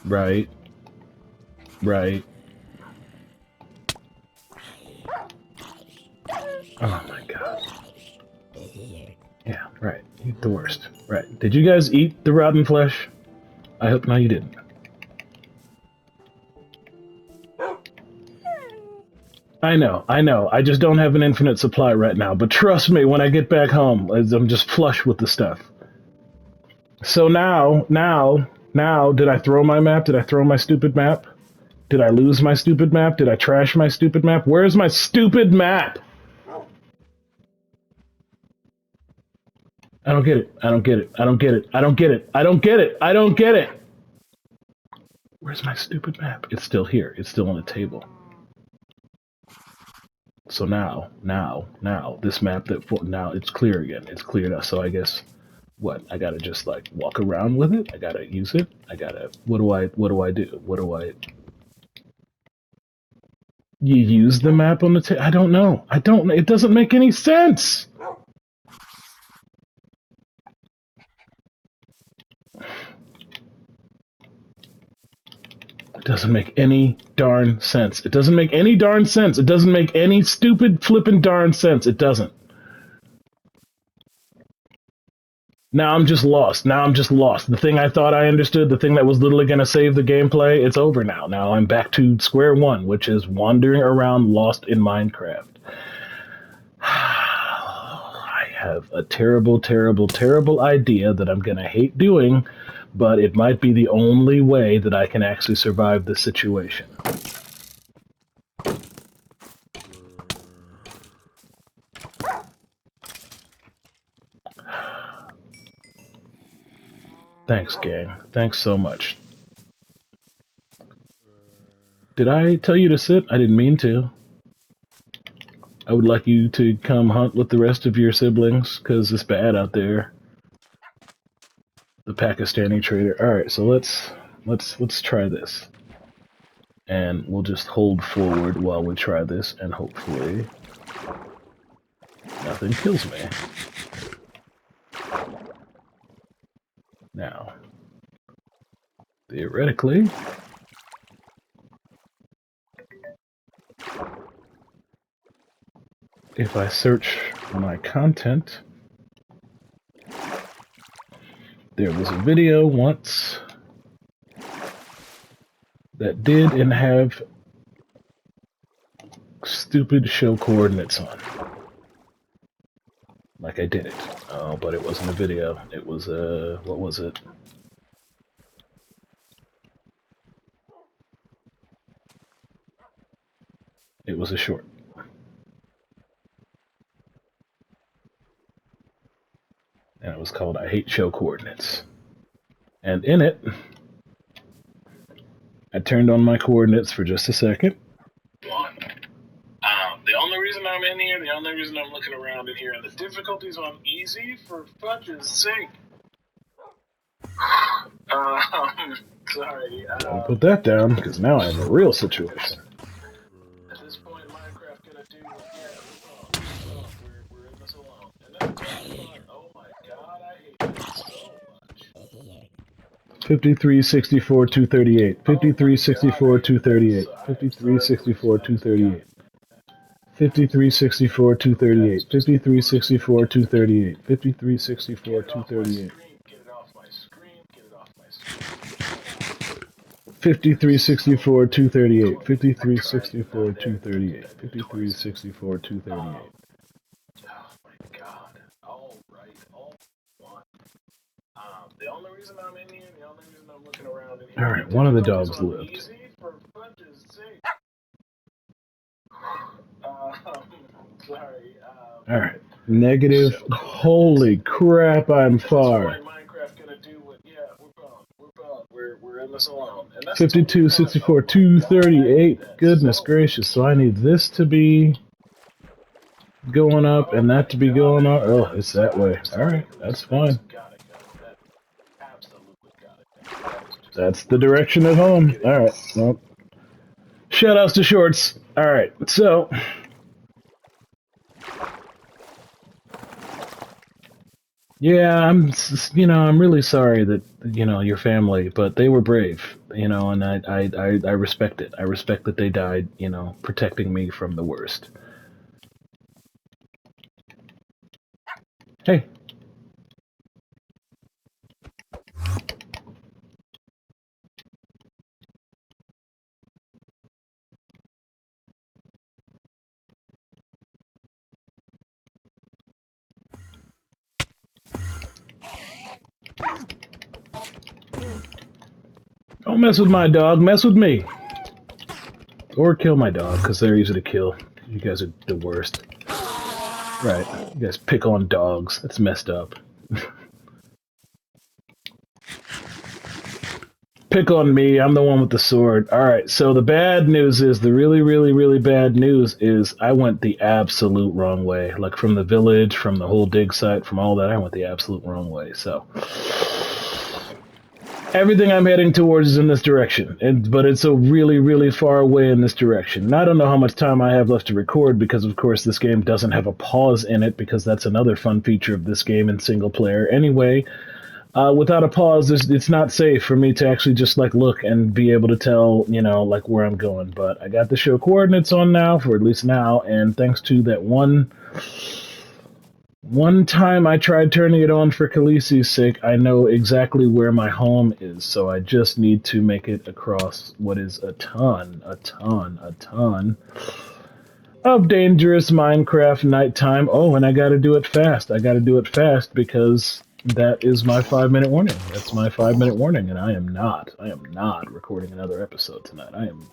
Right. Right. Oh my god. Yeah, right. Eat the worst. Right. Did you guys eat the rotten flesh? I hope no, you didn't. I know. I just don't have an infinite supply right now. But trust me, when I get back home, I'm just flush with the stuff. So now, did I throw my map? Did I throw my stupid map? Did I lose my stupid map? Did I trash my stupid map? Where's my stupid map? I don't get it. I don't get it. I don't get it. I don't get it. I don't get it. I don't get it. Where's my stupid map? It's still here. It's still on the table. So now, this map now it's clear again. It's clear now. So I guess what? I gotta just like walk around with it. I gotta use it. What do I do? You use the map on the table? I don't know. It doesn't make any sense. Doesn't make any darn sense. It doesn't make any darn sense. It doesn't make any stupid flippin' darn sense. It doesn't. Now I'm just lost. Now I'm just lost. The thing I thought I understood, the thing that was literally going to save the gameplay, it's over now. Now I'm back to square one, which is wandering around lost in Minecraft. I have a terrible, terrible, terrible idea that I'm going to hate doing, but it might be the only way that I can actually survive this situation. Thanks, gang. Thanks so much. Did I tell you to sit? I didn't mean to. I would like you to come hunt with the rest of your siblings, because it's bad out there. The Pakistani trader. Alright, so let's try this. And we'll just hold forward while we try this, and hopefully nothing kills me. Now, theoretically, if I search my content, there was a video once that did and have stupid show coordinates on. Like I did it. Oh, but it wasn't a video. It was what was it? It was a short. And it was called I Hate Show Coordinates. And in it, I turned on my coordinates for just a second. The only reason I'm in here, the only reason I'm looking around in here, and the difficulty's on easy for fudge's sake. Sorry. Don't put that down, because now I have a real situation. At this point, Minecraft gonna do, we're in this alone. And then, oh my god, I hate this so much. 53, 64, 238. 53, 64, 238. 53, 64, 238. 53, 64, 238. 53, 64, 238. 53, 64, 238. 53, 64, 238. 53, 64, 238. 53, 64, 238. Oh my god. Alright, all one. The only reason I'm in here, the only reason I'm looking around in here. Alright, one of the dogs lived. Sorry. Alright. Negative. Holy crap, I'm far. We're in this alone. 52, 64, 238. Goodness gracious. So I need this to be going up and that to be going up. Oh, it's that way. Alright, that's fine. That's the direction at home. Alright, well. Shoutouts to shorts. Alright, so yeah, I'm really sorry that, your family, but they were brave, and I respect it. I respect that they died, protecting me from the worst. Hey. Don't mess with my dog, mess with me. Or kill my dog, because they're easy to kill. You guys are the worst. Right, you guys pick on dogs. That's messed up. Pick on me, I'm the one with the sword. Alright, so the bad news is, the really, really, really bad news is I went the absolute wrong way. Like, from the village, from the whole dig site, from all that, I went the absolute wrong way, so... Everything I'm heading towards is in this direction, but it's so really, really far away in this direction. And I don't know how much time I have left to record, because of course this game doesn't have a pause in it, because that's another fun feature of this game in single player. Anyway, Without a pause, it's not safe for me to actually just like look and be able to tell, like where I'm going. But I got the show coordinates on now for at least now, and thanks to that one time I tried turning it on for Khaleesi's sake, I know exactly where my home is. So I just need to make it across what is a ton of dangerous Minecraft nighttime. Oh, and I got to do it fast. I got to do it fast because that is my 5 minute warning. That's my 5 minute warning, and I am not recording another episode tonight. I am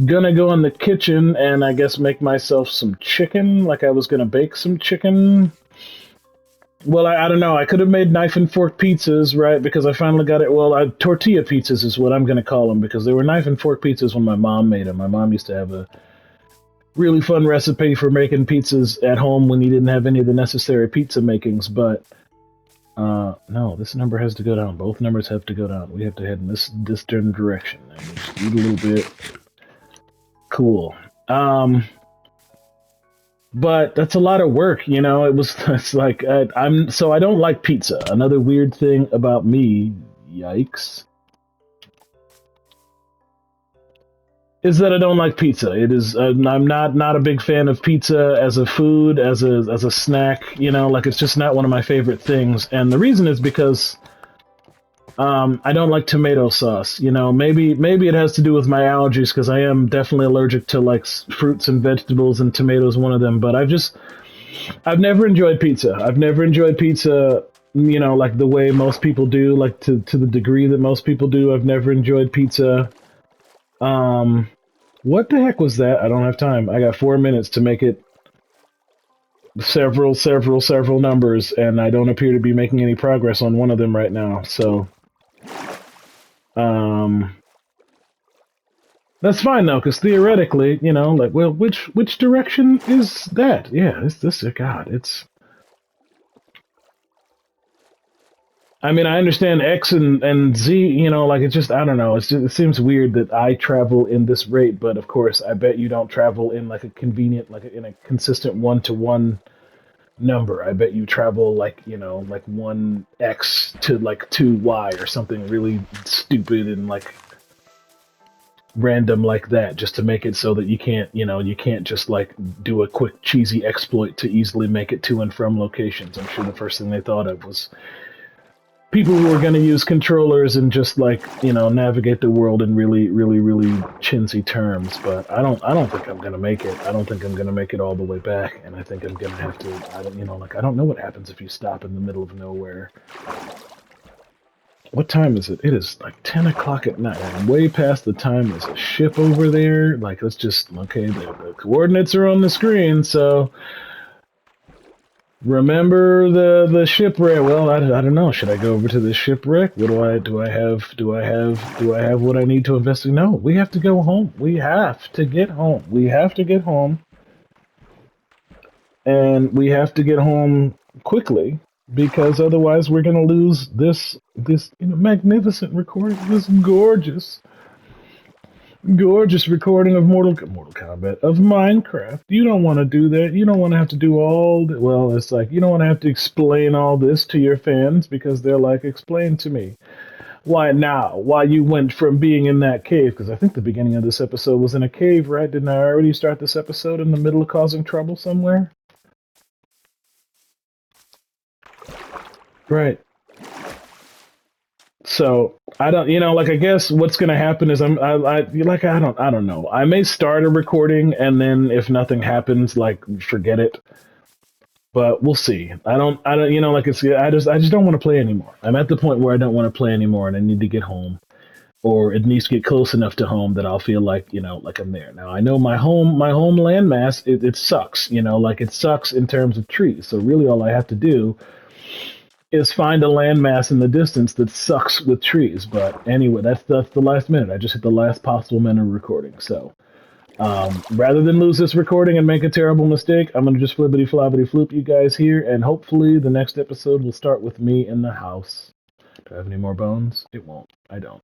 gonna go in the kitchen and I guess make myself some chicken. Like I was gonna bake some chicken. Well, I don't know. I could have made knife and fork pizzas, right? Because I finally got it. Well, tortilla pizzas is what I'm gonna call them because they were knife and fork pizzas when my mom made them. My mom used to have a really fun recipe for making pizzas at home when you didn't have any of the necessary pizza makings. But no, this number has to go down. Both numbers have to go down. We have to head in this certain direction. And just eat a little bit. Cool. But that's a lot of work, It's like I don't like pizza. Another weird thing about me, yikes, is that I don't like pizza. It is I'm not a big fan of pizza as a food, as a snack. Like it's just not one of my favorite things. And the reason is because I don't like tomato sauce. Maybe it has to do with my allergies because I am definitely allergic to like fruits and vegetables, and tomatoes one of them. But I've never enjoyed pizza. I've never enjoyed pizza. Like the way most people do, like to the degree that most people do. I've never enjoyed pizza. What the heck was that? I don't have time. I got 4 minutes to make it several numbers, and I don't appear to be making any progress on one of them right now. So, um, that's fine though, because theoretically, like, well, which direction is that? Yeah, it's this. God, it's. I mean, I understand X and Z, like it's just I don't know. It seems weird that I travel in this rate, but of course, I bet you don't travel in like a convenient, like in a consistent one-to-one number. I bet you travel like like 1x to like 2y or something really stupid and like random like that, just to make it so that you can't just like do a quick cheesy exploit to easily make it to and from locations. I'm sure the first thing they thought of was people who are going to use controllers and just like navigate the world in really chintzy terms. But I don't think I'm going to make it. I don't think I'm going to make it all the way back, and I think I'm going to have to. I don't know what happens if you stop in the middle of nowhere. What time is it? It is like 10 o'clock at night. I'm way past the time. There's a ship over there. Like, let's just okay. The coordinates are on the screen, so. Remember the shipwreck? Well, I don't know. Should I go over to the shipwreck? What do I have what I need to investigate? No, we have to go home. We have to get home. We have to get home, and we have to get home quickly because otherwise we're gonna lose this magnificent recording. This gorgeous recording of Mortal Kombat, of Minecraft. You don't want to do that. You don't want to have to do well, it's like, you don't want to have to explain all this to your fans because they're like, explain to me. Why now? Why you went from being in that cave? Because I think the beginning of this episode was in a cave, right? Didn't I already start this episode in the middle of causing trouble somewhere? Right. So I don't, like I guess what's gonna happen is I don't know. I may start a recording and then if nothing happens, like forget it. But we'll see. I don't, like it's I just don't want to play anymore. I'm at the point where I don't want to play anymore, and I need to get home, or it needs to get close enough to home that I'll feel like like I'm there. Now I know my home landmass, it sucks. Like it sucks in terms of trees. So really, all I have to do is find a landmass in the distance that sucks with trees. But anyway, that's the last minute. I just hit the last possible minute of recording. So rather than lose this recording and make a terrible mistake, I'm gonna just flippity floppity floop you guys here, and hopefully the next episode will start with me in the house. Do I have any more bones? It won't. I don't.